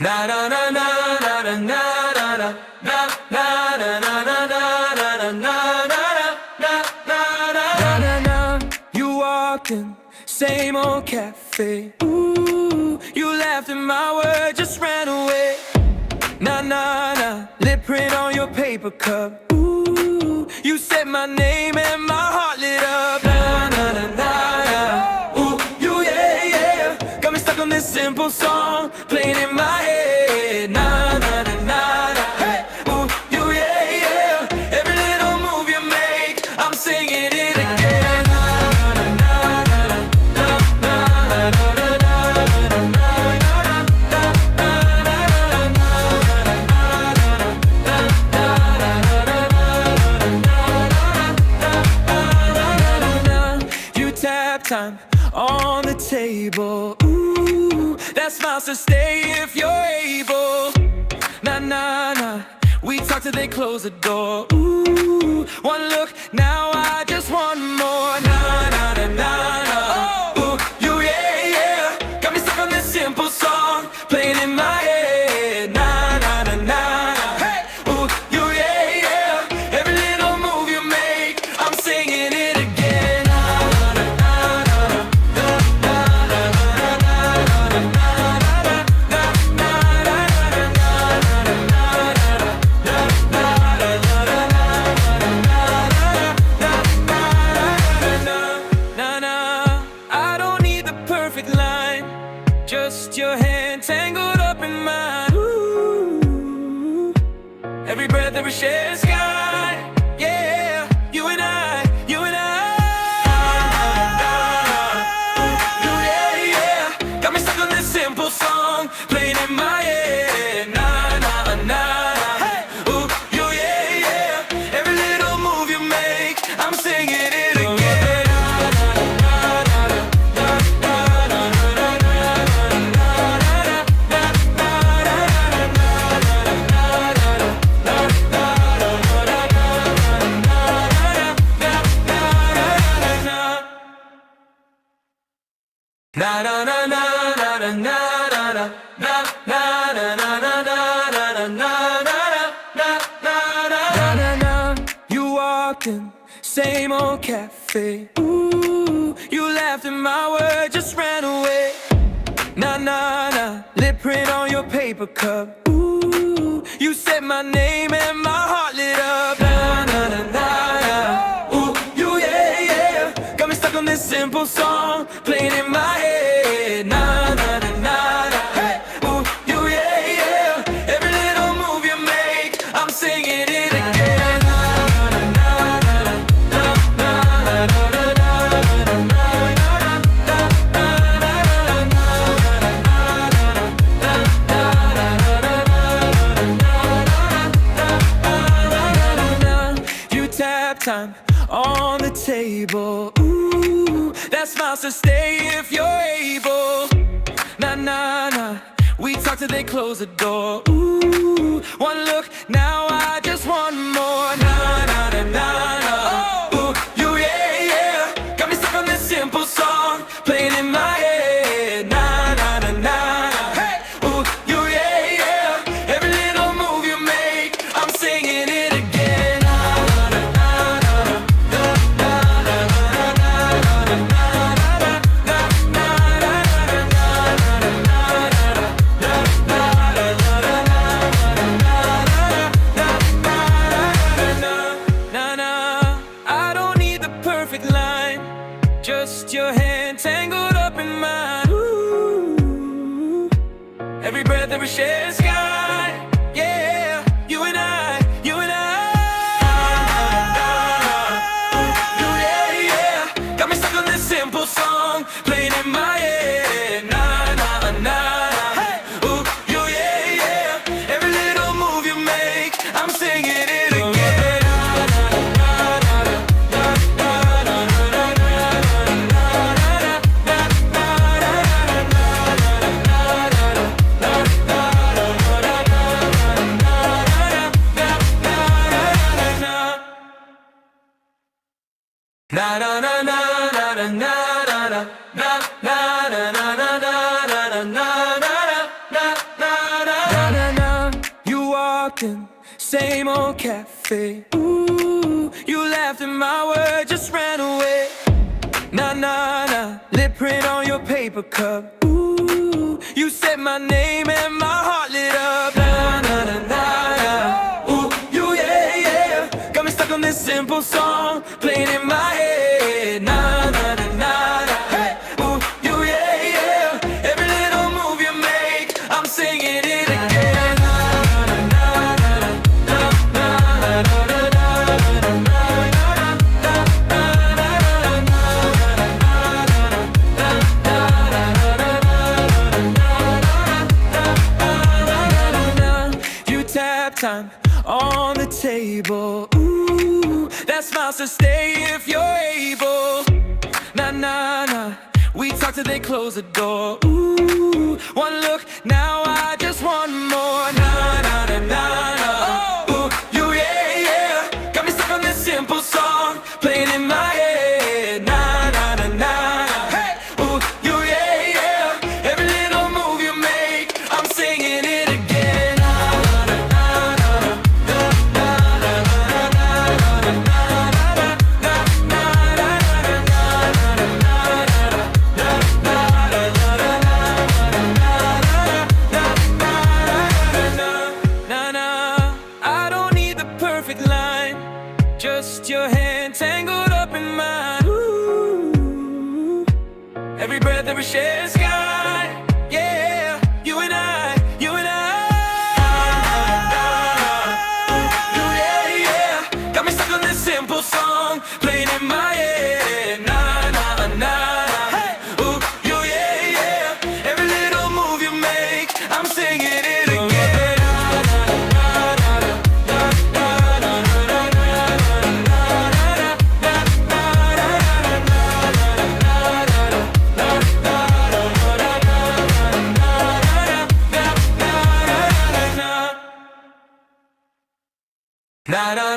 Na na na na na na na na na na na na na na na na na na. You walked in, same old cafe. Ooh, you laughed at my words, just ran away. Na na na, lip print on your paper cup. Ooh, you said my name and my heart lit up. Na na na na na. Ooh, you yeah yeah, got me stuck on this simple song playing in my head. Na na na na na. Hey, ooh, you yeah yeah, every little move you make, I'm singing it again. Na na na na na na na na na. Time on the table. Ooh, that smile says stay if you're able. Nah, nah, nah. We talk till they close the door. Ooh, one look, now I just want more. Nah, nah, nah, nah, nah. Ooh, you yeah, yeah. Got me stuck on this simple song playing in my head. Nah, nah, nah, nah, nah. Hey, ooh, you yeah, yeah. Every little move you make, I'm singing it again. Just your hand tangled up in mine. Ooh, every breath, every shared sky. Yeah, you and I, you and I. You yeah, yeah. Got me stuck on this simple song playing in my head. Nah, nah, nah. Hey, ooh, you yeah, yeah. Every little move you make, I'm singing it again. Na na na na na na na na na na na na na na na. You walked in, same old cafe. Ooh, you laughed at my words, just ran away. Na na na, lip print on your paper cup. Ooh, you said my name and my heart lit up. Na na na na na. Ooh, you yeah yeah, got me stuck on this simple song playing in my head. Na na na na na. Hey, ooh, you yeah yeah, every little move you make, I'm singing it again. Na na na na na na na na na. Time on the table. Ooh, that smile says stay if you're able. Nah, nah, nah. We talk till they close the door. Ooh, one look, now I just want more. Nah, nah, nah, nah, nah. Ooh, you yeah, yeah. Got me stuck on this simple song playing in my head. Nah, nah, nah, nah, nah. Hey, ooh, you yeah, yeah. Every little move you make, I'm singing it again. Just your hand tangled up in mine. Ooh, every breath, every shared sky. Yeah, you and I, you and I. You yeah, yeah. Got me stuck on this simple song playing in my head. Nah, nah, nah. Hey, ooh, you yeah, yeah. Every little move you make, I'm singing it again. Na na na na na na na na na na na na na na na na na na na na. walking, same old cafe. Ooh, you laughed at my word, just ran away. Nah, nah, nah, lip print on your paper cup. Ooh, you said my name and my heart lit up. Nah, nah, nah, nah, nah. Ooh, you, yeah, yeah. Got me stuck on this simple song, playing in my head. Nah, nah, nah, nah, nah. Hey, ooh, you, yeah, yeah. Every little move you make, I'm singing it again. Time on the table. Ooh, that smile says stay if you're able. Nah, nah, nah. We talk till they close the door. Ooh, one look, now I just want more. Nah, nah, nah, nah, nah. Ooh, you, yeah, yeah. Got me stuck on this simple song, playing in my head. Nah, nah, nah, nah, nah. Hey, ooh, you, yeah, yeah. Every little move you make, I'm singing it again. Just your hand tangled up in mine. Ooh, every breath, every shared sky. Yeah, you and I, you and I. Yeah, yeah. Got me stuck on this simple song, playing in my head. Nah, nah, nah, nah. Hey, ooh, you, yeah, yeah. Every little move you make, I'm singing it again. Na na